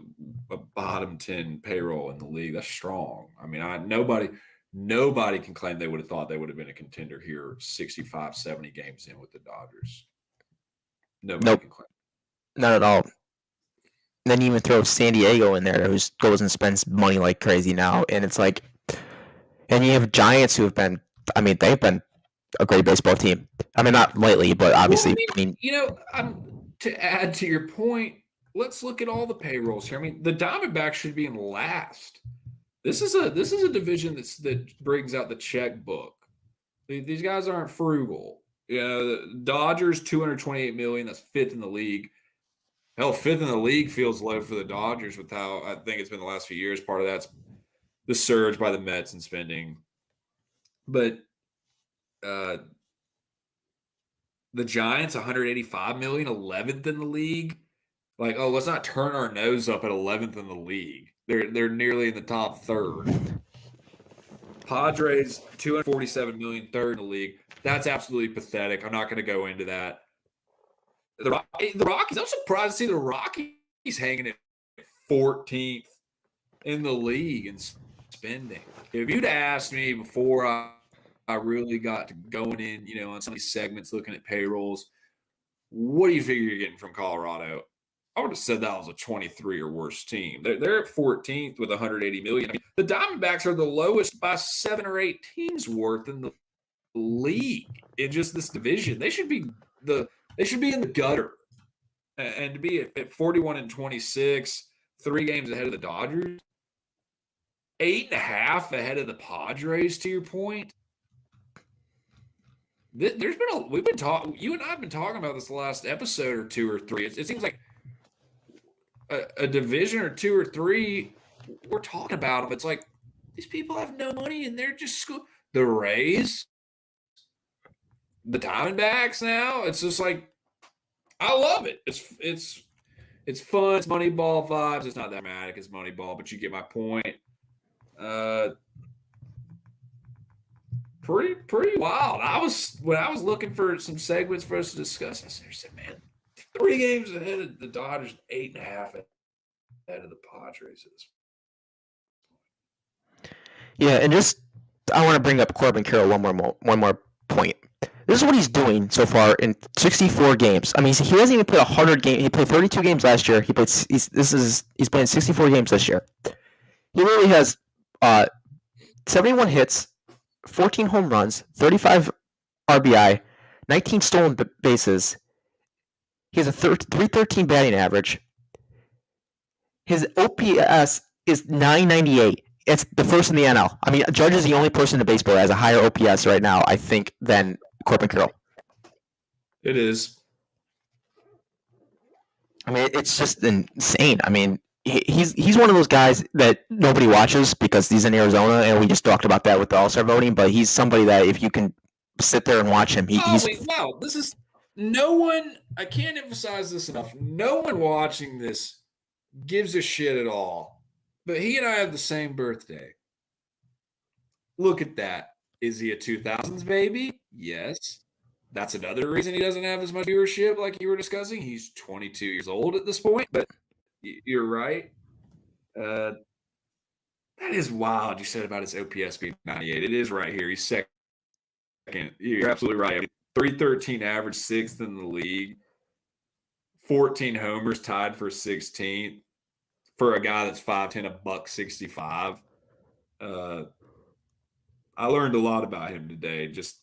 a bottom 10 payroll in the league. That's strong. I mean, nobody can claim they would have thought they would have been a contender here 65, 70 games in with the Dodgers. Nobody can claim. Not at all. And then you even throw San Diego in there, who goes and spends money like crazy now. And it's like, and you have Giants who have been, I mean, they've been a great baseball team. I mean, not lately, but obviously. To add to your point, let's look at all the payrolls here. I mean, the Diamondbacks should be in last. This is a division that brings out the checkbook. These guys aren't frugal. The Dodgers 228 million. That's 5th in the league. Hell, 5th in the league feels low for the Dodgers with how I think it's been the last few years. Part of that's the surge by the Mets in spending, but the Giants 185 million, 11th in the league. Like, oh, let's not turn our nose up at 11th in the league. They're nearly in the top third. Padres 247 million, 3rd in the league. That's absolutely pathetic. I'm not going to go into that. The Rockies, I'm surprised to see the Rockies hanging at 14th in the league in spending. If you'd asked me before I really got to going in, on some of these segments, looking at payrolls, what do you figure you're getting from Colorado? I would have said that was a 23 or worse team. They're at 14th with 180 million. I mean, the Diamondbacks are the lowest by 7 or 8 teams worth in the league in just this division. They should be in the gutter. And to be at 41-26, 3 games ahead of the Dodgers, 8.5 ahead of the Padres, to your point. We've been talking, you and I have been talking about this the last episode or 2 or 3. It seems like a division or 2 or 3, we're talking about them. It's like these people have no money and they're just the Rays, the Diamondbacks now. It's just like, I love it. It's fun. It's Moneyball vibes. It's not that dramatic as Moneyball, but you get my point. Pretty wild. When I was looking for some segments for us to discuss, I said, man, 3 games ahead of the Dodgers, 8.5 ahead of the Padres at this point. Yeah, and I want to bring up Corbin Carroll one more point. This is what he's doing so far in 64 games. I mean, he hasn't even played 100 games. He played 32 games last year. He's playing 64 games this year. He literally has 71 hits, 14 home runs, 35 RBI, 19 stolen bases. He has a 313 batting average. His OPS is 998. It's the first in the NL. I mean, Judge is the only person in baseball that has a higher OPS right now, I think, than Corbin Carroll. It is. I mean, it's just insane. I mean, he's one of those guys that nobody watches because he's in Arizona, and we just talked about that with the All-Star voting, but he's somebody that if you can sit there and watch him, wow, this is no one, I can't emphasize this enough, no one watching this gives a shit at all. But he and I have the same birthday. Look at that. Is he a 2000s baby? Yes. That's another reason he doesn't have as much viewership like you were discussing. He's 22 years old at this point, but you're right. That is wild you said about his OPS being 98. It is right here. He's second. You're absolutely right. I mean, 313 average, 6th in the league. 14 homers, tied for 16th. For a guy that's 5'10", $165. I learned a lot about him today, just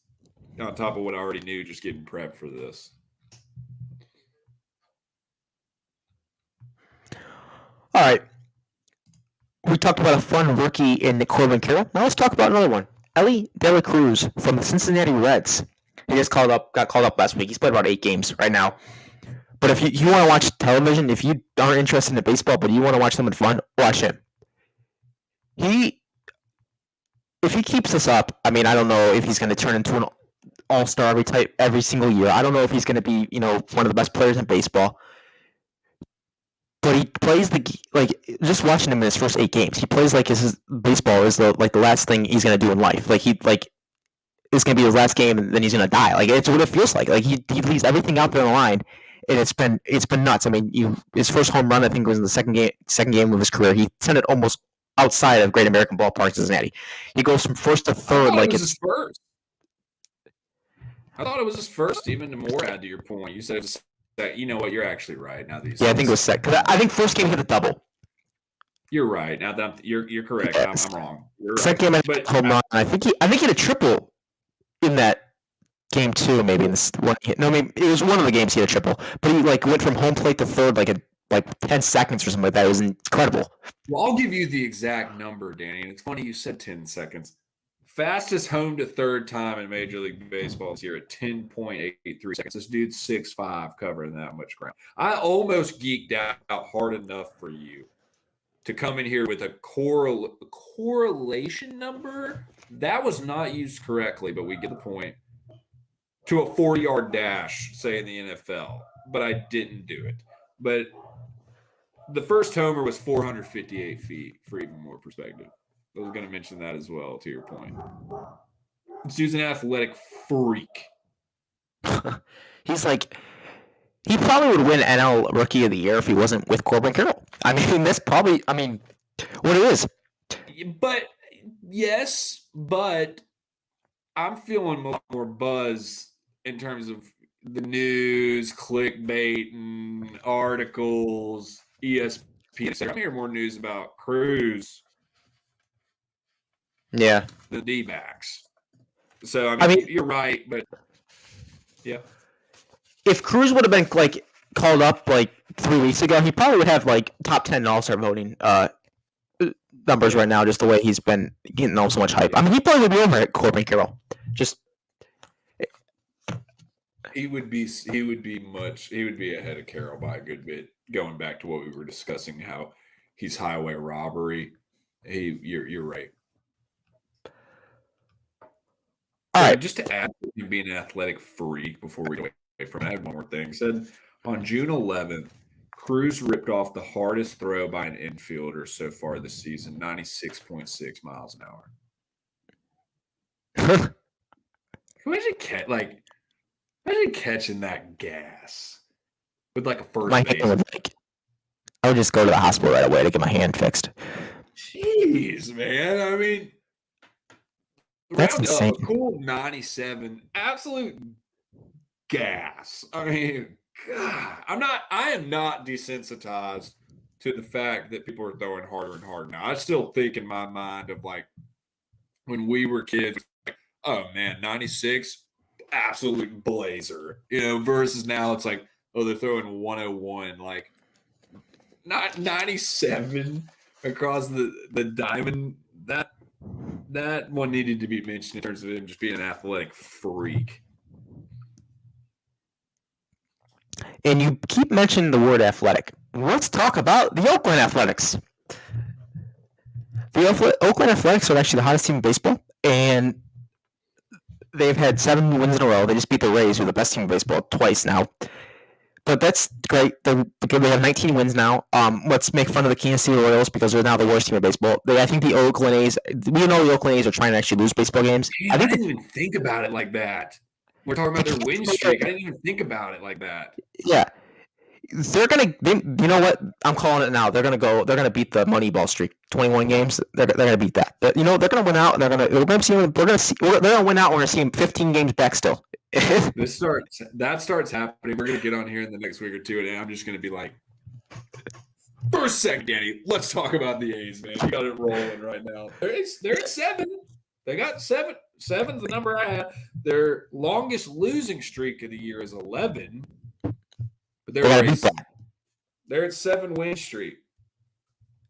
on top of what I already knew, just getting prepped for this. All right. We talked about a fun rookie in Corbin Carroll. Now let's talk about another one. Elly De La Cruz from the Cincinnati Reds. He just got called up last week. He's played about 8 games right now. But if you want to watch television, if you aren't interested in baseball, but you want to watch something fun, watch him. If he keeps this up, I mean, I don't know if he's going to turn into an all-star every single year. I don't know if he's going to be, one of the best players in baseball. But he plays just watching him in his first 8 games, he plays like his baseball is the last thing he's going to do in life. It's going to be his last game, and then he's going to die. It's what it feels like. He leaves everything out there on the line, and it's been nuts. I mean, his first home run, I think, was in the second game of his career. He sent it almost outside of Great American Ballpark, Cincinnati. He goes from first to third like it's his first. I thought it was his first, even more add to your point. You said it was that. You know what? You're actually right. Now these. Yeah, I think it was second. I think first game he hit a double. You're right. Now that you're correct. Yeah. I'm wrong. You're second right. game, I home run. I think he had a triple in that game too. Maybe in this one. No, I mean it was one of the games he had a triple. But he went from home plate to third in 10 seconds or something like that. It was incredible. Well, I'll give you the exact number, Danny. And it's funny you said 10 seconds. Fastest home to third time in Major League Baseball this year at 10.83 seconds. This dude's 6'5", covering that much ground. I almost geeked out hard enough for you to come in here with a correlation number. That was not used correctly, but we get the point. To a 40-yard dash, say in the NFL. But I didn't do it. But the first homer was 458 feet, for even more perspective. I was going to mention that as well, to your point. This dude's an athletic freak. He probably would win NL Rookie of the Year if he wasn't with Corbin Carroll. I mean, that's probably, what it is. But, yes, but I'm feeling more buzz in terms of the news, clickbait, and articles, ESPN. I'm hearing more news about Cruz. Yeah. The D-backs. So, I mean, you're right, but yeah. If Cruz would have been called up 3 weeks ago, he probably would have top 10 All-Star voting numbers right now, just the way he's been getting so much hype. I mean, he probably would be over at Corbin Carroll. He would be ahead of Carroll by a good bit. Going back to what we were discussing, how he's highway robbery. You're right. All right. Just to add to being an athletic freak before we go away from it, I had one more thing. Said on June 11th, Cruz ripped off the hardest throw by an infielder so far this season, 96.6 miles an hour. Imagine catching that gas with a first base. I would just go to the hospital right away to get my hand fixed. Jeez, man. I mean, that's insane. A cool 97, absolute gas. I mean, God, I am not desensitized to the fact that people are throwing harder and harder now. I still think in my mind of when we were kids, oh man, 96, absolute blazer, versus now it's they're throwing 101, not 97 across the diamond. That one needed to be mentioned in terms of him just being an athletic freak. And you keep mentioning the word athletic. Let's talk about the Oakland Athletics. The Oakland Athletics are actually the hottest team in baseball, and they've had 7 wins in a row. They just beat the Rays, who are the best team in baseball, twice now. But that's great. They have 19 wins now. Let's make fun of the Kansas City Royals because they're now the worst team in baseball. I think the Oakland A's. We know the Oakland A's are trying to actually lose baseball games. I didn't even think about it like that. We're talking about their win streak. I didn't even think about it like that. Yeah, they're gonna. You know what? I'm calling it now. They're gonna beat the Moneyball streak. 21 games. They're gonna beat that. They're gonna win out. And we're gonna win out. We're gonna see them 15 games back still. That starts happening. We're gonna get on here in the next week or two, and I'm just gonna be like, for a second, Danny, let's talk about the A's, man. You got it rolling right now. They're at 7. They got 7. 7's the number I had. Their longest losing streak of the year is 11, but they're at 7 win streak.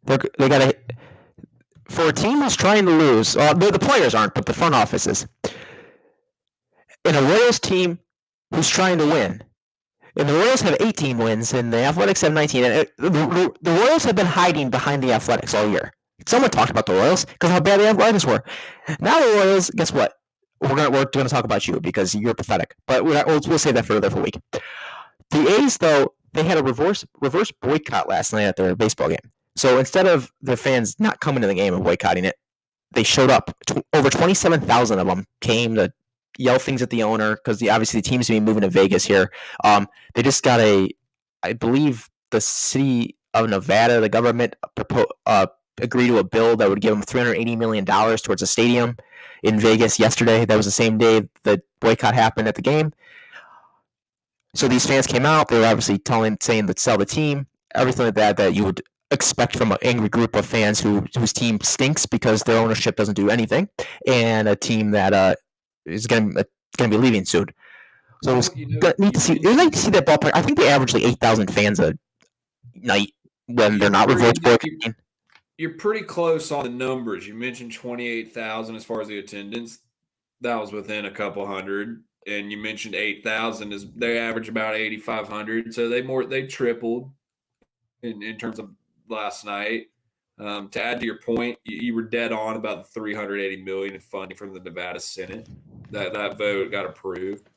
They got for a team who's trying to lose. The players aren't, but the front office is. In a Royals team who's trying to win, And the Royals have 18 wins, and the Athletics have 19. And the Royals have been hiding behind the Athletics all year. Someone talked about the Royals because how bad the Athletics were. Now the Royals, guess what? We're gonna talk about you because you're pathetic. But we'll save that for a different week. The A's, though, they had a reverse boycott last night at their baseball game. So instead of their fans not coming to the game and boycotting it, they showed up. Over 27,000 of them came to yell things at the owner because obviously the team's going to be moving to Vegas here. They just got I believe the city of Nevada, the government agreed to a bill that would give them $380 million towards a stadium in Vegas yesterday. That was the same day the boycott happened at the game. So these fans came out. They were obviously saying to sell the team, everything like that you would expect from an angry group of fans whose team stinks because their ownership doesn't do anything, and a team that is going to be leaving soon. So it was neat to see. It was nice to see that ballpark. I think they average like 8,000 fans a night when they're not reverse boycotting. You're pretty close on the numbers. You mentioned 28,000 as far as the attendance. That was within a couple hundred. And you mentioned 8,000 is they average about 8,500. So they tripled in terms of last night. To add to your point, you were dead on about the $380 million in funding from the Nevada Senate. That vote got approved.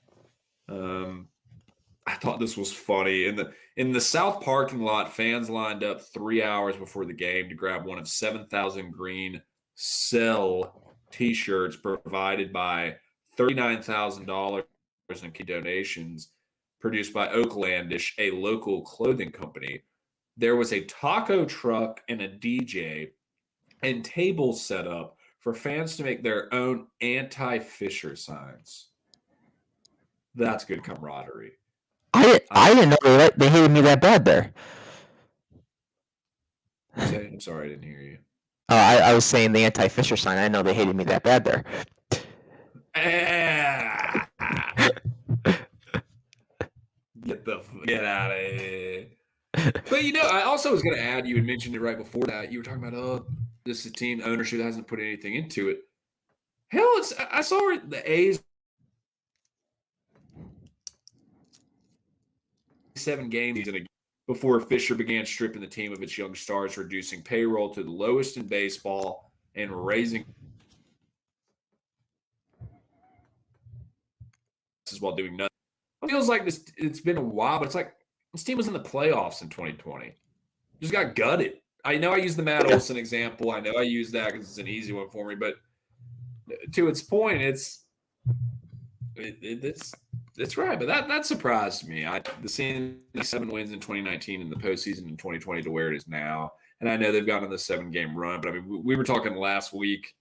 I thought this was funny. In the South parking lot, fans lined up 3 hours before the game to grab one of 7,000 green Sell T-shirts provided by $39,000 in key donations produced by Oaklandish, a local clothing company. There was a taco truck and a DJ and tables set up for fans to make their own anti-Fisher signs. That's good camaraderie. I didn't know they hated me that bad there. I'm sorry, I didn't hear you. I was saying the anti-Fisher sign. I know they hated me that bad there. Get out of here. But I also was going to add, you had mentioned it right before that. You were talking about, this is a team ownership that hasn't put anything into it. Hell, I saw the A's 7 games before Fisher began stripping the team of its young stars, reducing payroll to the lowest in baseball and raising while doing nothing. It feels like it's been a while, but it's like this team was in the playoffs in 2020. Just got gutted. I know I use the Matt Olson example. I know I use that because it's an easy one for me, but to its point, it's right. But that surprised me. Seeing 7 wins in 2019 in the postseason in 2020 to where it is now, and I know they've gone on the 7-game run. But I mean, we were talking last week.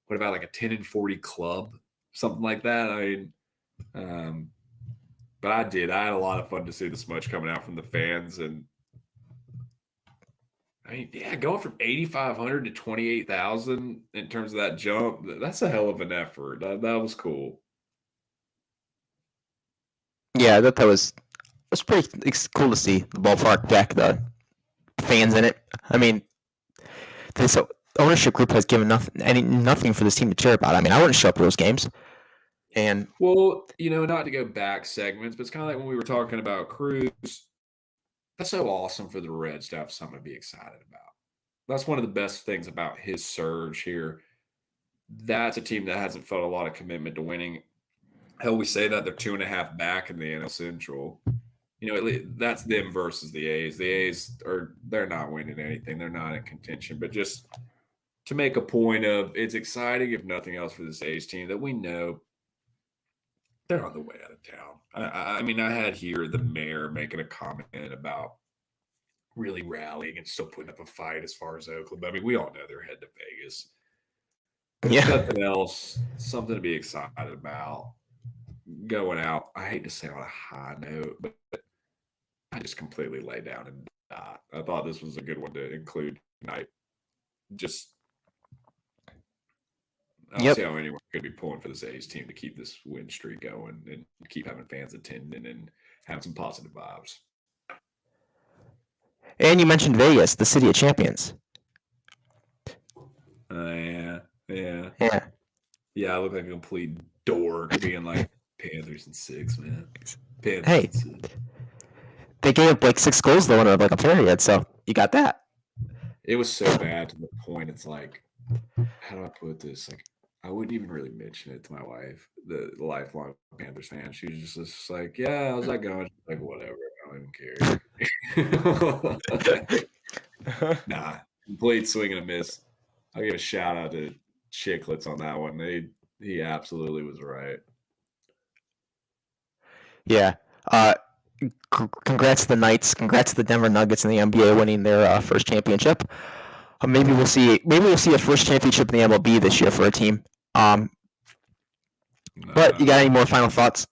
What about like a 10-40 club, something like that? I mean, but I had a lot of fun to see this much coming out from the fans, and I mean, yeah, going from 8,500 to 28,000 in terms of that jump, that's a hell of an effort. That was cool. Yeah, that was pretty cool to see the ballpark deck, the fans in it. I mean, this ownership group has given nothing for this team to cheer about. I mean, I wouldn't show up to those games. And well, not to go back segments, but it's kind of like when we were talking about Cruz. That's so awesome for the Reds to have something to be excited about. That's one of the best things about his surge here. That's a team that hasn't felt a lot of commitment to winning. Hell, we say that they're 2.5 back in the NL Central. That's them versus the A's. The A's they're not winning anything. They're not in contention. But just to make a point of, it's exciting, if nothing else, for this A's team that we know they're on the way out of town. I mean, I had here the mayor making a comment about really rallying and still putting up a fight as far as Oakland. But I mean, we all know they're headed to Vegas. Yeah. Nothing else, something to be excited about. Going out, I hate to say on a high note, but I just completely lay down and died. I thought this was a good one to include tonight. I don't see how anyone could be pulling for this A's team to keep this win streak going and keep having fans attending and have some positive vibes. And you mentioned Vegas, the city of champions. Yeah. I look like a complete dork being like Panthers in 6, man. Hey, they gave up like 6 goals though in like a period, so you got that. It was so bad to the point. It's like, how do I put this? Like, I wouldn't even really mention it to my wife, the lifelong Panthers fan. She was just like, "Yeah, how's that going?" She's like, "Whatever, I don't even care." Nah, complete swing and a miss. I'll give a shout out to Chicklets on that one. He absolutely was right. Yeah. Congrats to the Knights. Congrats to the Denver Nuggets in the NBA winning their first championship. Maybe we'll see a first championship in the MLB this year for a team. But you got any more final thoughts?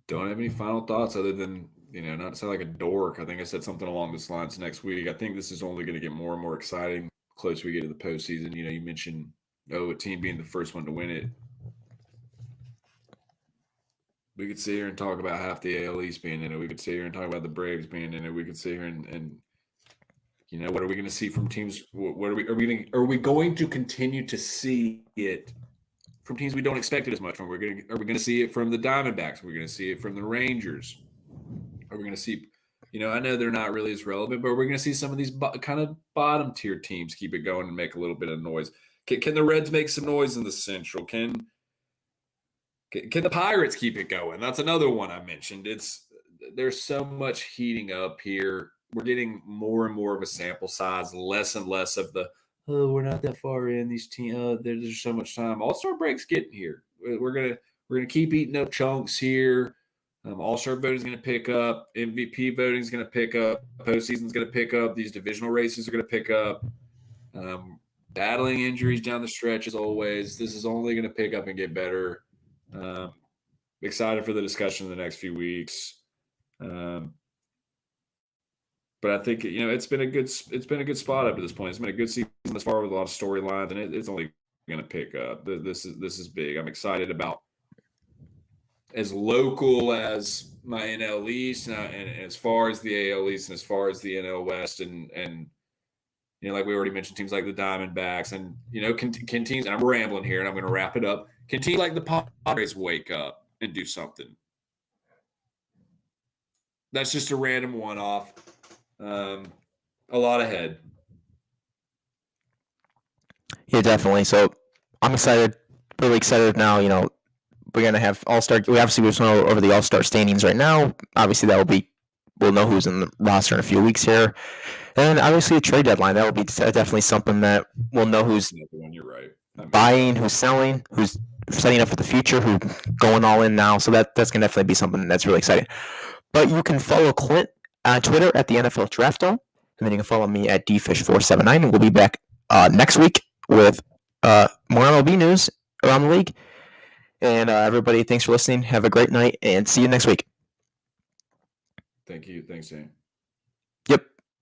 Don't have any final thoughts other than, not to sound like a dork. I think I said something along this lines next week. I think this is only going to get more and more exciting closer we get to the postseason. You mentioned, a team being the first one to win it. We could sit here and talk about half the AL East being in it. We could sit here and talk about the Braves being in it. We could sit here and what are we going to see from teams? What are we going to continue to see it from teams we don't expect it as much from? Are we going to see it from the Diamondbacks? Are we going to see it from the Rangers? Are we going to see? I know they're not really as relevant, but we're going to see some of these kind of bottom tier teams keep it going and make a little bit of noise. Can the Reds make some noise in the Central? Can the Pirates keep it going? That's another one I mentioned. There's so much heating up here. We're getting more and more of a sample size, less and less of the, we're not that far in these teams. There's so much time. All-Star break's getting here. We're gonna keep eating up chunks here. All-Star voting is going to pick up. MVP voting is going to pick up. Postseason is going to pick up. These divisional races are going to pick up. Battling injuries down the stretch as always. This is only going to pick up and get better. Excited for the discussion in the next few weeks. But I think it's been a good spot up to this point. It's been a good season as far with a lot of storylines, and it's only going to pick up. This is big. I'm excited about as local as my NL East, and as far as the AL East, and as far as the NL West, and like we already mentioned, teams like the Diamondbacks, and can teams. And I'm rambling here, and I'm going to wrap it up. Can teams like the Padres wake up and do something? That's just a random one-off. A lot ahead. Yeah, definitely. So I'm excited, really excited now. We're gonna have All-Star. We obviously just know over the All-Star standings right now. Obviously, we'll know who's in the roster in a few weeks here, and obviously a trade deadline. That will be definitely something that we'll know who's You're right. Buying, who's selling, who's setting up for the future, who's going all in now. So that's gonna definitely be something that's really exciting. But you can follow Clint on Twitter at the NFL Drafto, and then you can follow me at dfish479, and we'll be back next week with more MLB news around the league. And everybody, thanks for listening. Have a great night, and see you next week. Thank you. Thanks, Dan.